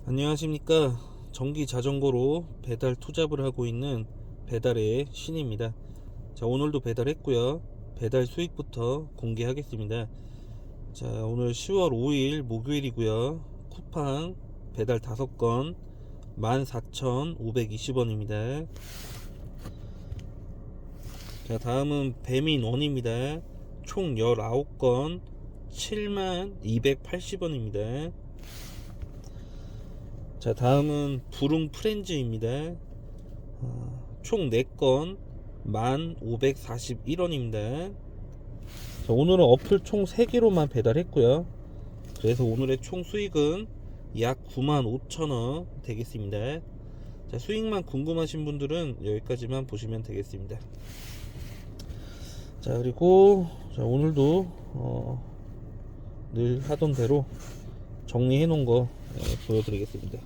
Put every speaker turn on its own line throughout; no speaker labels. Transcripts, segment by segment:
안녕하십니까. 전기 자전거로 배달 투잡을 하고 있는 배달의 신입니다. 자, 오늘도 배달했고요. 배달 수익부터 공개하겠습니다. 자, 오늘 10월 5일 목요일이고요. 쿠팡 배달 5건 14,520원입니다. 자, 다음은 배민원입니다. 총 19건 7280원입니다. 자, 다음은 부릉 프렌즈입니다. 총 4건 1541원입니다. 자, 오늘은 어플 총 3개로만 배달했고요. 그래서 오늘의 총 수익은 약 95,000원 되겠습니다. 자, 수익만 궁금하신 분들은 여기까지만 보시면 되겠습니다. 자, 그리고 자, 오늘도 늘 하던 대로 정리해 놓은 거 보여드리겠습니다.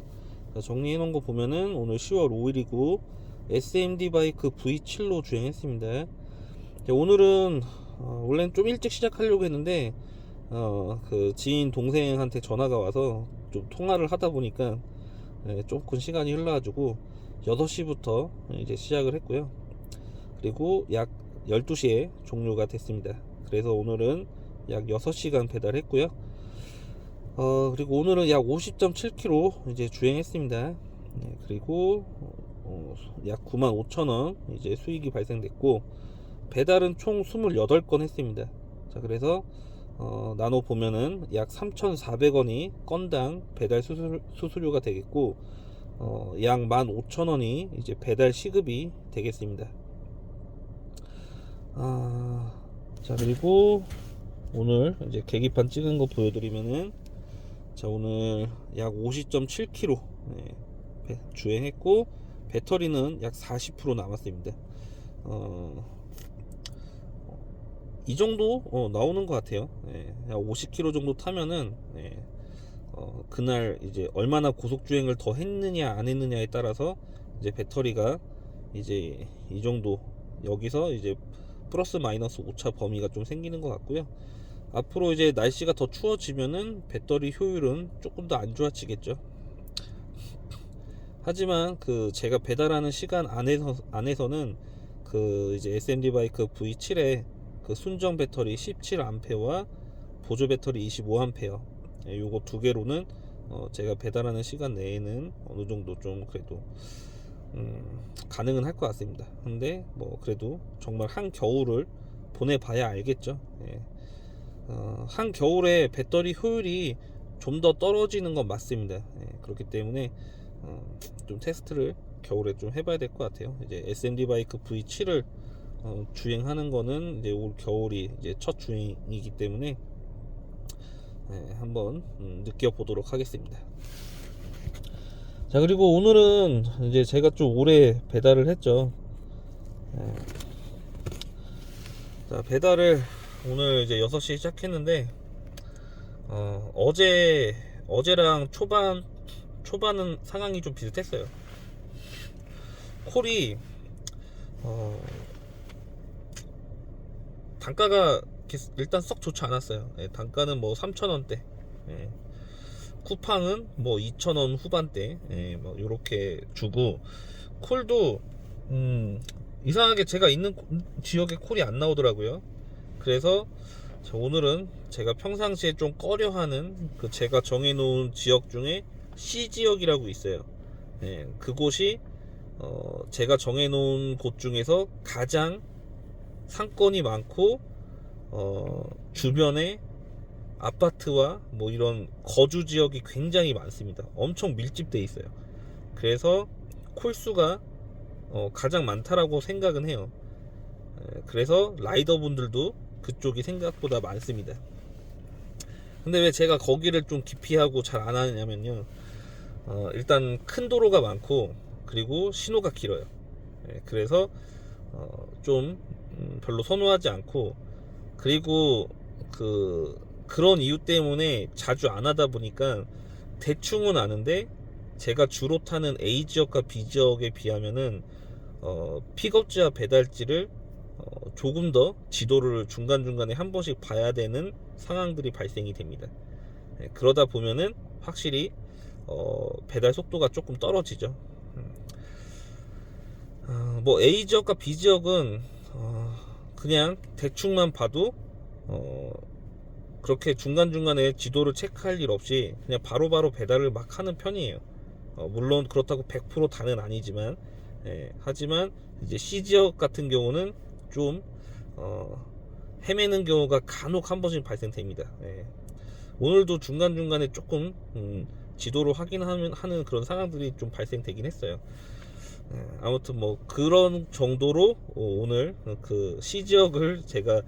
자, 정리해 놓은 거 보면은 오늘 10월 5일이고 SMD 바이크 V7로 주행했습니다. 자, 오늘은 원래는 좀 일찍 시작하려고 했는데 그 지인 동생한테 전화가 와서 좀 통화를 하다 보니까 조금 시간이 흘러가지고 6시부터 이제 시작을 했고요. 그리고 약 12시에 종료가 됐습니다. 그래서 오늘은 약 6시간 배달했고요. 그리고 오늘은 약 50.7km 이제 주행했습니다. 그리고 약 95,000원 이제 수익이 발생됐고, 배달은 총 28건 했습니다. 자, 그래서 나눠 보면은 약 3,400원이 건당 배달 수수료가 되겠고, 약 15,000원이 이제 배달 시급이 되겠습니다. 자, 그리고 오늘 이제 계기판 찍은 거 보여드리면은, 자, 오늘 약 50.7km 주행했고, 배터리는 약 40% 남았습니다. 이 정도 나오는 것 같아요. 약 50km 정도 타면은 그날 이제 얼마나 고속 주행을 더 했느냐 안 했느냐에 따라서 이제 배터리가 이제 이 정도, 여기서 이제 플러스 마이너스 오차 범위가 좀 생기는 것 같고요. 앞으로 이제 날씨가 더 추워지면은 배터리 효율은 조금 더 안 좋아지겠죠. 하지만 그 제가 배달하는 시간 안에서는 그 이제 SMD 바이크 V7에 그 순정 배터리 17A와 보조 배터리 25A, 요거 두 개로는 제가 배달하는 시간 내에는 어느 정도 좀 그래도 가능은 할 것 같습니다. 근데 뭐 그래도 정말 한 겨울을 보내봐야 알겠죠. 한 겨울에 배터리 효율이 좀 더 떨어지는 건 맞습니다. 그렇기 때문에 좀 테스트를 겨울에 좀 해봐야 될 것 같아요. 이제 SMD 바이크 V7을 주행하는 거는 이제 올 겨울이 이제 첫 주행이기 때문에 한번 느껴보도록 하겠습니다. 자, 그리고 오늘은 이제 제가 좀 오래 배달을 했죠. 자, 배달을 오늘 이제 6시에 시작했는데 어제랑 초반은 상황이 좀 비슷했어요. 콜이 단가가 일단 썩 좋지 않았어요. 단가는 뭐 3,000원대, 쿠팡은 뭐 2,000원 후반대, 뭐 요렇게 주고, 콜도 이상하게 제가 있는 지역에 콜이 안 나오더라고요. 그래서 오늘은 제가 평상시에 좀 꺼려하는 그 제가 정해놓은 지역 중에 C 지역이라고 있어요. 그곳이 제가 정해놓은 곳 중에서 가장 상권이 많고 주변에 아파트와 뭐 이런 거주 지역이 굉장히 많습니다. 엄청 밀집돼 있어요. 그래서 콜수가 가장 많다라고 생각은 해요. 그래서 라이더분들도 그쪽이 생각보다 많습니다. 근데 왜 제가 거기를 좀 기피하고 잘 안 하냐면요, 일단 큰 도로가 많고, 그리고 신호가 길어요. 그래서 좀 별로 선호하지 않고, 그리고 그런 이유 때문에 자주 안 하다 보니까 대충은 아는데, 제가 주로 타는 A 지역과 B 지역에 비하면은 픽업지와 배달지를 조금 더 지도를 중간중간에 한 번씩 봐야 되는 상황들이 발생이 됩니다. 그러다 보면은 확실히 배달 속도가 조금 떨어지죠. 뭐 A 지역과 B 지역은 그냥 대충만 봐도 그렇게 중간중간에 지도를 체크할 일 없이 그냥 바로바로 배달을 막 하는 편이에요. 물론 그렇다고 100% 다는 아니지만, 하지만 이제 C 지역 같은 경우는 좀 헤매는 경우가 간혹 한 번씩 발생됩니다. 오늘도 중간중간에 조금 지도로 확인하는 그런 상황들이 좀 발생되긴 했어요. 아무튼 뭐 그런 정도로 오늘 그 C 지역을 제가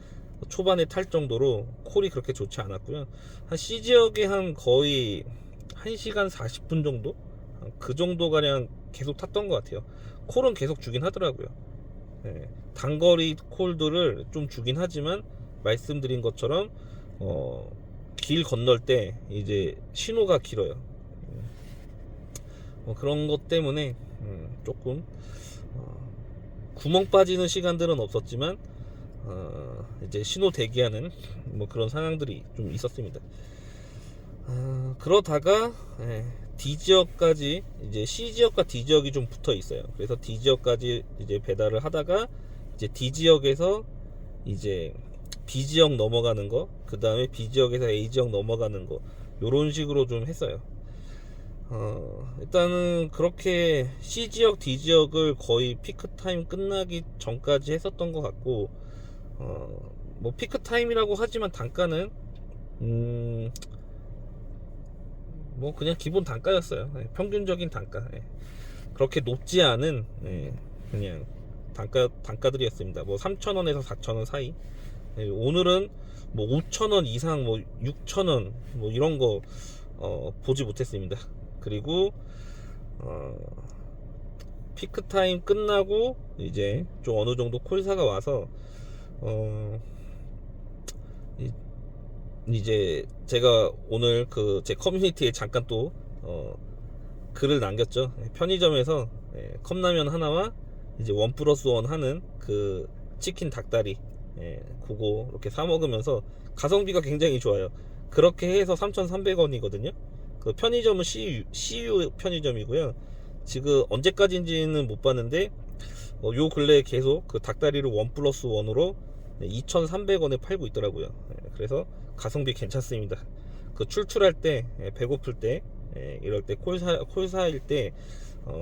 초반에 탈 정도로 콜이 그렇게 좋지 않았고요. 한 C 지역에 한 거의 1시간 40분 정도? 그 정도 가량 계속 탔던 것 같아요. 콜은 계속 주긴 하더라고요. 단거리 콜들을 좀 주긴 하지만 말씀드린 것처럼 길 건널 때 이제 신호가 길어요. 그런 것 때문에 조금 구멍 빠지는 시간들은 없었지만 이제 신호 대기하는 뭐 그런 상황들이 좀 있었습니다. 그러다가 D 지역까지 이제 C 지역과 D 지역이 좀 붙어 있어요. 그래서 D 지역까지 이제 배달을 하다가 이제 D 지역에서 이제 B 지역 넘어가는 거, 그 다음에 B 지역에서 A 지역 넘어가는 거, 요런 식으로 좀 했어요. 일단은 그렇게 C 지역, D 지역을 거의 피크 타임 끝나기 전까지 했었던 것 같고, 뭐 피크 타임이라고 하지만 단가는 뭐 그냥 기본 단가였어요. 평균적인 단가. 그렇게 높지 않은 그냥 단가들이었습니다. 뭐 3,000원에서 4,000원 사이. 오늘은 뭐 5,000원 이상, 뭐 6,000원 뭐 이런 거 보지 못했습니다. 그리고 피크 타임 끝나고 이제 좀 어느 정도 콜사가 와서 이제 제가 오늘 그 제 커뮤니티에 잠깐 또 글을 남겼죠. 편의점에서 컵라면 하나와 이제 1+1 하는 그 치킨 닭다리 그거 이렇게 사 먹으면서 가성비가 굉장히 좋아요. 그렇게 해서 3,300원이거든요. 그 편의점은 CU 편의점이고요. 지금 언제까지인지는 못 봤는데 요 근래에 계속 그 닭다리를 1+1으로 2,300원에 팔고 있더라고요. 그래서 가성비 괜찮습니다. 그 출출할 때, 배고플 때, 이럴 때 콜사일 때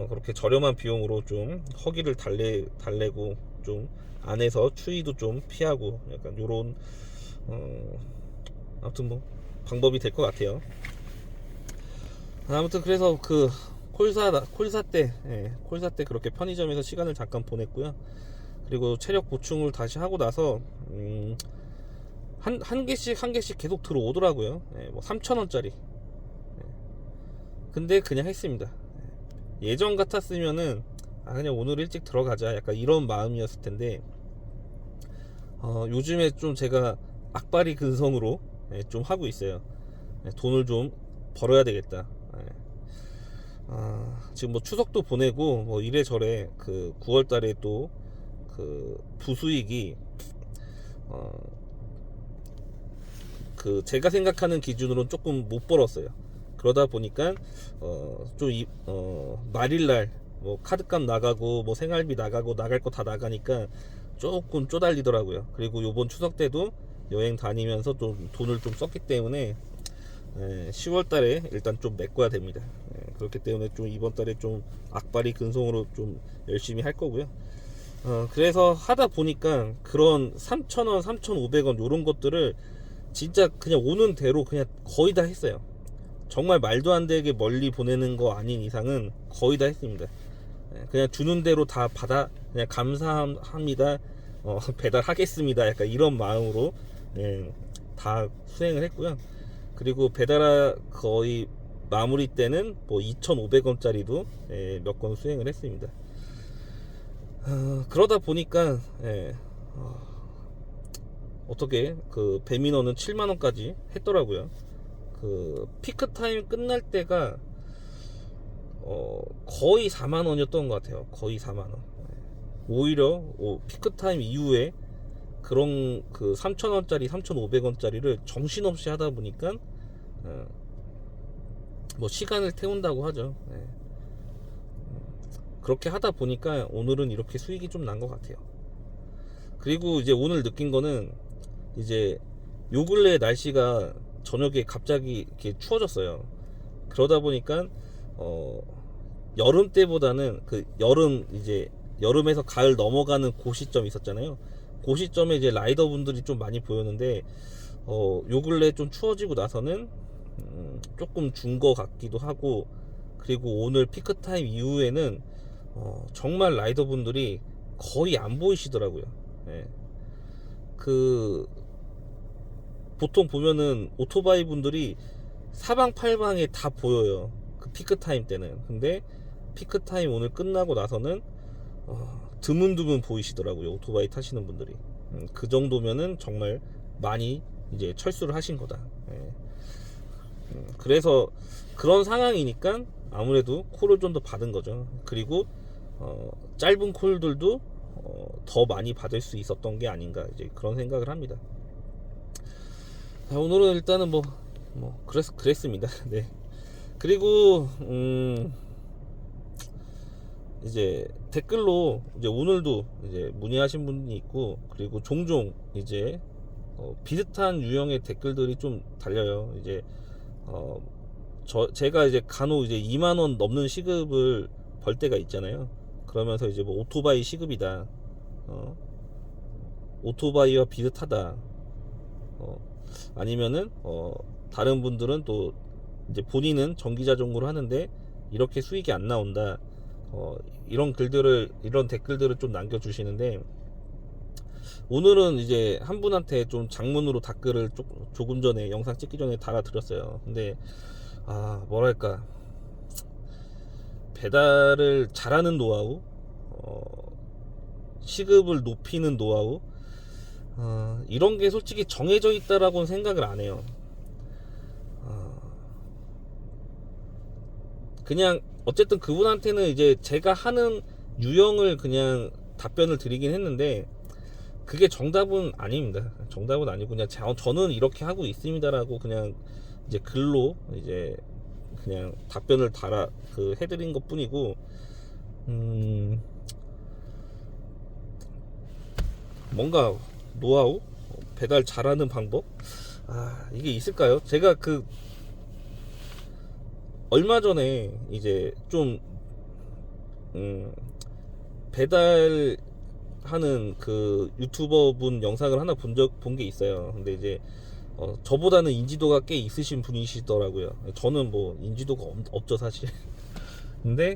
그렇게 저렴한 비용으로 좀 허기를 달래고 좀 안에서 추위도 좀 피하고 약간 요런 아무튼 뭐 방법이 될 것 같아요. 아무튼 그래서 그 콜사 때 그렇게 편의점에서 시간을 잠깐 보냈고요. 그리고 체력 보충을 다시 하고 나서 한 개씩 계속 들어오더라고요. 뭐 3,000원짜리. 근데 그냥 했습니다. 예전 같았으면은 그냥 오늘 일찍 들어가자 약간 이런 마음이었을 텐데 요즘에 좀 제가 악바리 근성으로 좀 하고 있어요. 돈을 좀 벌어야 되겠다. 지금 뭐 추석도 보내고 뭐 이래저래 그 9월달에 또 그 부수익이 그 제가 생각하는 기준으로는 조금 못 벌었어요. 그러다 보니까 좀 말일날 뭐 카드값 나가고 뭐 생활비 나가고 나갈 거 다 나가니까 조금 쪼달리더라고요. 그리고 요번 추석 때도 여행 다니면서 좀 돈을 좀 썼기 때문에 10월 달에 일단 좀 메꿔야 됩니다. 그렇기 때문에 좀 이번 달에 좀 악바리 근성으로 좀 열심히 할 거고요. 그래서 하다 보니까 그런 3,000원, 3,500원 요런 것들을 진짜 그냥 오는 대로 그냥 거의 다 했어요. 정말 말도 안 되게 멀리 보내는 거 아닌 이상은 거의 다 했습니다. 그냥 주는 대로 다 받아 그냥 감사합니다. 배달하겠습니다. 약간 이런 마음으로 다 수행을 했고요. 그리고 배달 거의 마무리 때는 뭐 2,500원짜리도 몇 건 수행을 했습니다. 그러다 보니까 어떻게 그 배민원은 7만원까지 했더라고요. 그 피크 타임 끝날 때가 거의 4만원이었던 것 같아요. 거의 4만원. 오히려 피크 타임 이후에 그런 그 3,000원짜리 3,500원짜리를 정신없이 하다 보니까 뭐 시간을 태운다고 하죠. 네. 그렇게 하다 보니까 오늘은 이렇게 수익이 좀 난 것 같아요. 그리고 이제 오늘 느낀 거는 이제 요 근래 날씨가 저녁에 갑자기 이렇게 추워졌어요. 그러다 보니까 여름 때보다는 그 여름 이제 여름에서 가을 넘어가는 그 시점 있었잖아요. 그 시점에 이제 라이더 분들이 좀 많이 보였는데 요 근래 좀 추워지고 나서는 조금 준 거 같기도 하고, 그리고 오늘 피크 타임 이후에는 정말 라이더 분들이 거의 안 보이시더라고요. 예. 그 보통 보면은 오토바이 분들이 사방팔방에 다 보여요. 그 피크 타임 때는. 근데 피크 타임 오늘 끝나고 나서는 드문드문 보이시더라고요. 오토바이 타시는 분들이. 그 정도면은 정말 많이 이제 철수를 하신 거다. 예. 그래서 그런 상황이니까 아무래도 콜을 좀 더 받은 거죠. 그리고 짧은 콜들도 더 많이 받을 수 있었던 게 아닌가, 이제 그런 생각을 합니다. 자, 오늘은 일단은 그랬습니다. 네. 그리고 이제 댓글로 이제 오늘도 이제 문의하신 분이 있고, 그리고 종종 이제 비슷한 유형의 댓글들이 좀 달려요. 이제 제가 이제 간혹 이제 2만원 넘는 시급을 벌 때가 있잖아요. 그러면서 이제 뭐 오토바이 시급이다, 오토바이와 비슷하다, 아니면은 다른 분들은 또 이제 본인은 전기자전거를 하는데 이렇게 수익이 안 나온다, 이런 댓글들을 좀 남겨주시는데, 오늘은 이제 한 분한테 좀 장문으로 댓글을 조금 전에 영상 찍기 전에 달아드렸어요. 근데 뭐랄까, 배달을 잘하는 노하우, 시급을 높이는 노하우, 이런 게 솔직히 정해져 있다라고는 생각을 안 해요. 그냥 어쨌든 그분한테는 이제 제가 하는 유형을 그냥 답변을 드리긴 했는데, 그게 정답은 아닙니다. 정답은 아니고 그냥 저는 이렇게 하고 있습니다라고 그냥 이제 글로 이제 그냥 답변을 해드린 것 뿐이고, 뭔가 노하우, 배달 잘하는 방법, 이게 있을까요? 제가 얼마 전에 이제 좀 배달 하는 그 유튜버 분 영상을 하나 본 게 있어요. 근데 이제 저보다는 인지도가 꽤 있으신 분이시더라고요. 저는 뭐 인지도가 없죠 사실. 근데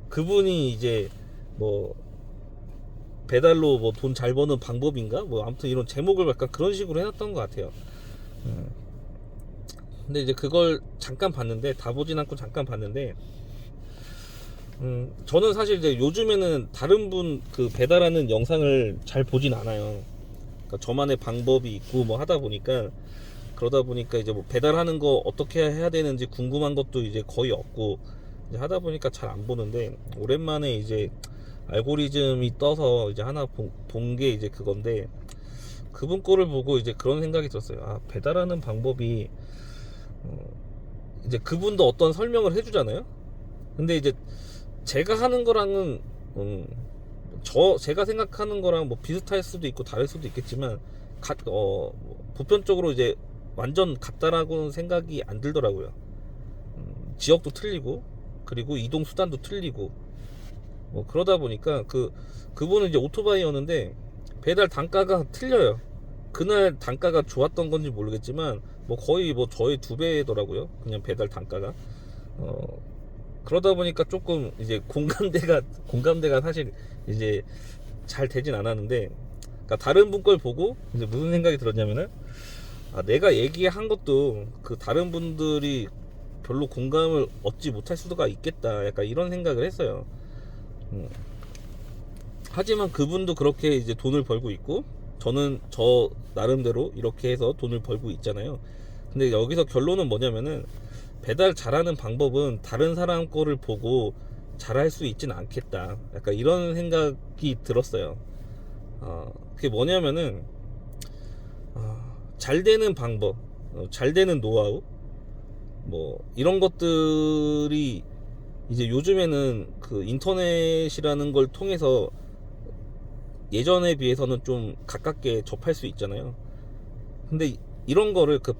그분이 이제 뭐 배달로 뭐 돈 잘 버는 방법인가, 뭐 아무튼 이런 제목을 약간 그런 식으로 해놨던 것 같아요. 근데 이제 그걸 잠깐 봤는데, 다 보진 않고 잠깐 봤는데, 저는 사실 이제 요즘에는 다른 분 그 배달하는 영상을 잘 보진 않아요. 그러니까 저만의 방법이 있고 뭐 하다 보니까, 그러다 보니까 이제 뭐 배달하는 거 어떻게 해야 되는지 궁금한 것도 이제 거의 없고, 이제 하다 보니까 잘 안 보는데, 오랜만에 이제 알고리즘이 떠서 이제 하나 본 게 이제 그건데, 그분 거를 보고 이제 그런 생각이 들었어요. 배달하는 방법이 이제 그분도 어떤 설명을 해주잖아요. 근데 이제 제가 하는 거랑은 제가 생각하는 거랑 뭐 비슷할 수도 있고 다를 수도 있겠지만, 보편적으로 이제 완전 같다라고는 생각이 안 들더라고요. 지역도 틀리고, 그리고 이동 수단도 틀리고, 뭐 그러다 보니까 그분은 이제 오토바이였는데 배달 단가가 틀려요. 그날 단가가 좋았던 건지 모르겠지만 뭐 거의 뭐 저의 2배더라고요. 그냥 배달 단가가. 그러다 보니까 조금 이제 공감대가 사실 이제 잘 되진 않았는데, 그러니까 다른 분 걸 보고 이제 무슨 생각이 들었냐면은, 내가 얘기한 것도 그 다른 분들이 별로 공감을 얻지 못할 수가 있겠다, 약간 이런 생각을 했어요. 하지만 그분도 그렇게 이제 돈을 벌고 있고, 저는 저 나름대로 이렇게 해서 돈을 벌고 있잖아요. 근데 여기서 결론은 뭐냐면은, 배달 잘하는 방법은 다른 사람 거를 보고 잘할 수 있지는 않겠다, 약간 이런 생각이 들었어요. 그게 뭐냐면은, 잘 되는 방법, 잘 되는 노하우, 뭐 이런 것들이 이제 요즘에는 그 인터넷이라는 걸 통해서 예전에 비해서는 좀 가깝게 접할 수 있잖아요. 근데 이런 거를 그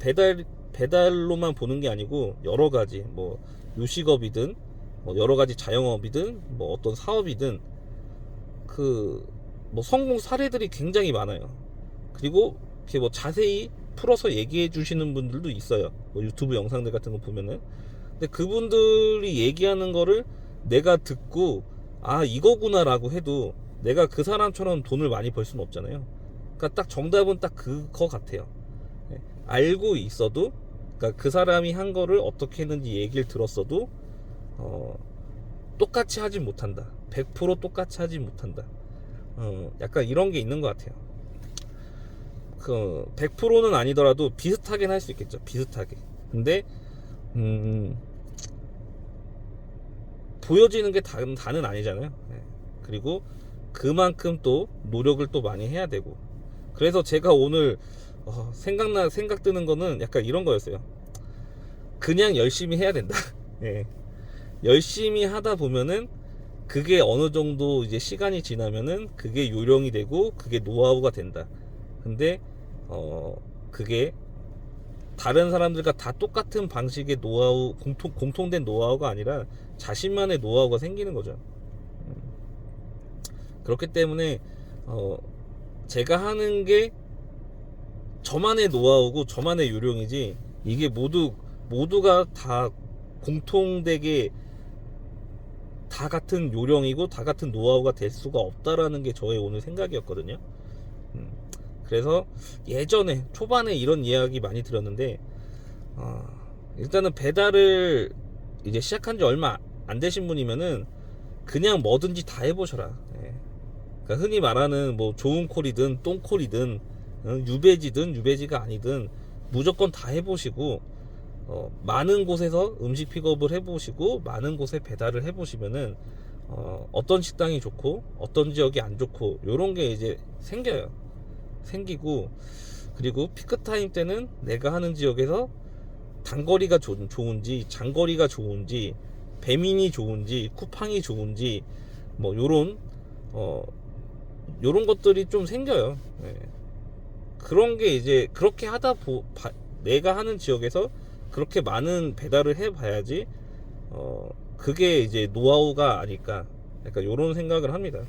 배달로만 보는 게 아니고 여러 가지 뭐 요식업이든 뭐 여러 가지 자영업이든 뭐 어떤 사업이든 그 뭐 성공 사례들이 굉장히 많아요. 그리고 이렇게 뭐 자세히 풀어서 얘기해 주시는 분들도 있어요. 뭐 유튜브 영상들 같은 거 보면은. 근데 그분들이 얘기하는 거를 내가 듣고 아 이거구나라고 해도 내가 그 사람처럼 돈을 많이 벌 수는 없잖아요. 그러니까 딱 정답은 딱 그거 같아요. 예, 알고 있어도 그러니까 그 사람이 한 거를 어떻게 했는지 얘기를 들었어도 똑같이 하지 못한다. 100% 똑같이 하지 못한다. 약간 이런 게 있는 것 같아요. 그 100%는 아니더라도 비슷하게는 할 수 있겠죠. 비슷하게. 근데 보여지는 게 다는 아니잖아요. 예. 그리고 그만큼 또 노력을 또 많이 해야 되고. 그래서 제가 오늘 생각 드는 거는 약간 이런 거였어요. 그냥 열심히 해야 된다. 예. 열심히 하다 보면은 그게 어느 정도 이제 시간이 지나면은 그게 요령이 되고 그게 노하우가 된다. 근데 그게 다른 사람들과 다 똑같은 방식의 노하우 공통된 노하우가 아니라 자신만의 노하우가 생기는 거죠. 그렇기 때문에 제가 하는 게 저만의 노하우고 저만의 요령이지 이게 모두가 다 공통되게 다 같은 요령이고 다 같은 노하우가 될 수가 없다라는 게 저의 오늘 생각이었거든요. 그래서 예전에 초반에 이런 이야기 많이 들었는데 일단은 배달을 이제 시작한 지 얼마 안 되신 분이면은 그냥 뭐든지 다 해보셔라. 예. 그러니까 흔히 말하는 뭐 좋은 콜이든 똥콜이든 유배지든 유배지가 아니든 무조건 다 해보시고 많은 곳에서 음식 픽업을 해보시고 많은 곳에 배달을 해보시면은 어떤 식당이 좋고 어떤 지역이 안 좋고 요런 게 이제 생기고 그리고 피크타임 때는 내가 하는 지역에서 단거리가 좋은지 장거리가 좋은지 배민이 좋은지 쿠팡이 좋은지 뭐 요런 것들이 좀 생겨요. 예. 그런 게 이제 그렇게 내가 하는 지역에서 그렇게 많은 배달을 해봐야지 그게 이제 노하우가 아닐까 약간 요런 생각을 합니다.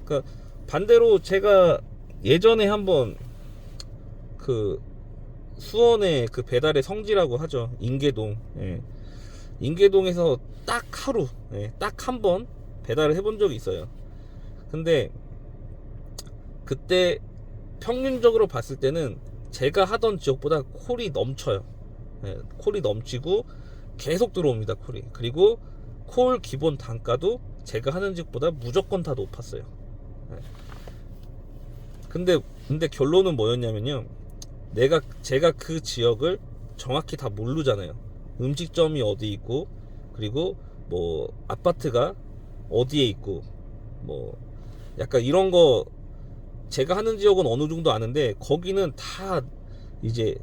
그러니까 반대로 제가 예전에 한번 그 수원의 그 배달의 성지라고 하죠. 인계동. 예. 인계동에서 딱 하루, 딱 한 번 배달을 해본 적이 있어요. 근데 그때 평균적으로 봤을 때는 제가 하던 지역보다 콜이 넘쳐요. 예, 콜이 넘치고 계속 들어옵니다. 콜이. 그리고 콜 기본 단가도 제가 하는 지역보다 무조건 다 높았어요. 예. 근데 결론은 뭐였냐면요. 제가 그 지역을 정확히 다 모르잖아요. 음식점이 어디 있고 그리고 뭐 아파트가 어디에 있고 뭐 약간 이런 거 제가 하는 지역은 어느 정도 아는데 거기는 다 이제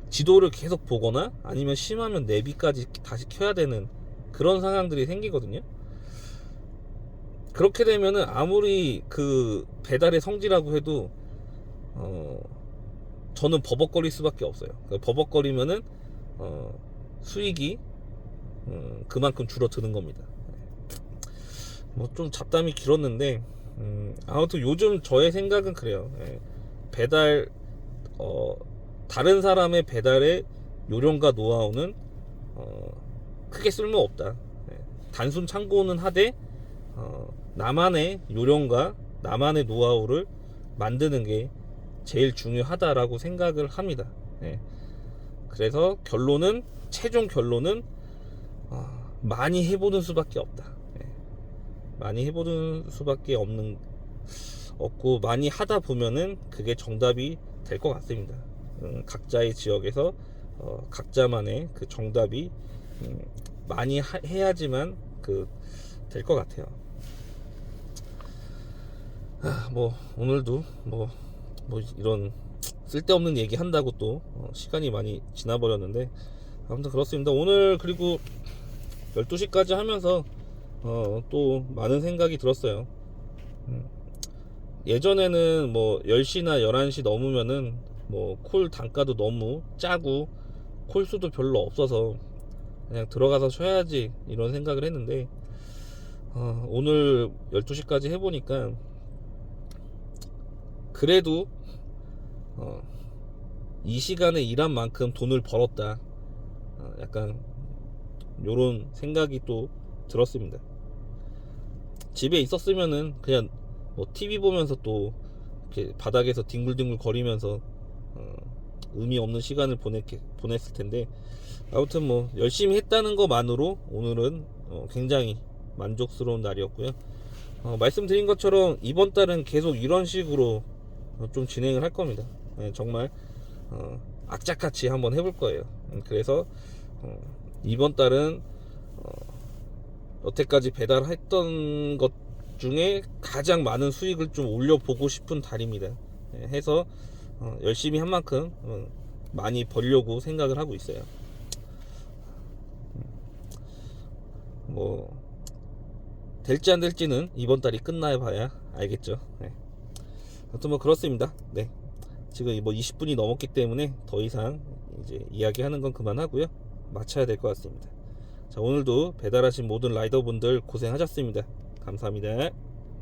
지도를 계속 보거나 아니면 심하면 내비까지 다시 켜야 되는 그런 상황들이 생기거든요. 그렇게 되면은 아무리 그 배달의 성지라고 해도 저는 버벅거릴 수밖에 없어요. 버벅거리면은 수익이 그만큼 줄어드는 겁니다. 뭐 좀 잡담이 길었는데 아무튼 요즘 저의 생각은 그래요. 예. 배달 다른 사람의 배달의 요령과 노하우는 크게 쓸모없다. 예. 단순 참고는 하되 나만의 요령과 나만의 노하우를 만드는 게 제일 중요하다라고 생각을 합니다. 예. 그래서 최종 결론은 많이 해보는 수밖에 없다. 예. 많이 해보는 수밖에 없고 많이 하다 보면은 그게 정답이 될 것 같습니다. 각자의 지역에서 각자만의 그 정답이 많이 해야지만 될 것 같아요. 뭐 오늘도 뭐 이런 쓸데없는 얘기 한다고 또 시간이 많이 지나버렸는데 아무튼 그렇습니다. 오늘 그리고 12시까지 하면서 또 많은 생각이 들었어요. 예전에는 뭐 10시나 11시 넘으면은 뭐 콜 단가도 너무 짜고 콜 수도 별로 없어서 그냥 들어가서 쉬어야지 이런 생각을 했는데 오늘 12시까지 해보니까 그래도 이 시간에 일한 만큼 돈을 벌었다, 약간 요런 생각이 또 들었습니다. 집에 있었으면은 그냥 뭐 TV 보면서 또 이렇게 바닥에서 뒹굴뒹굴 거리면서 의미 없는 시간을 보냈을 텐데, 아무튼 뭐 열심히 했다는 것만으로 오늘은 굉장히 만족스러운 날이었고요. 말씀드린 것처럼 이번 달은 계속 이런 식으로 좀 진행을 할 겁니다. 정말 악착같이 한번 해볼 거예요. 그래서 이번 달은 여태까지 배달했던 것 중에 가장 많은 수익을 좀 올려보고 싶은 달입니다. 해서 열심히 한 만큼 많이 벌려고 생각을 하고 있어요. 뭐 될지 안 될지는 이번 달이 끝나야 봐야 알겠죠. 네. 아무튼 뭐 그렇습니다. 네. 지금 뭐 20분이 넘었기 때문에 더 이상 이제 이야기하는 건 그만하고요. 마쳐야 될 것 같습니다. 자, 오늘도 배달하신 모든 라이더분들 고생하셨습니다. 감사합니다.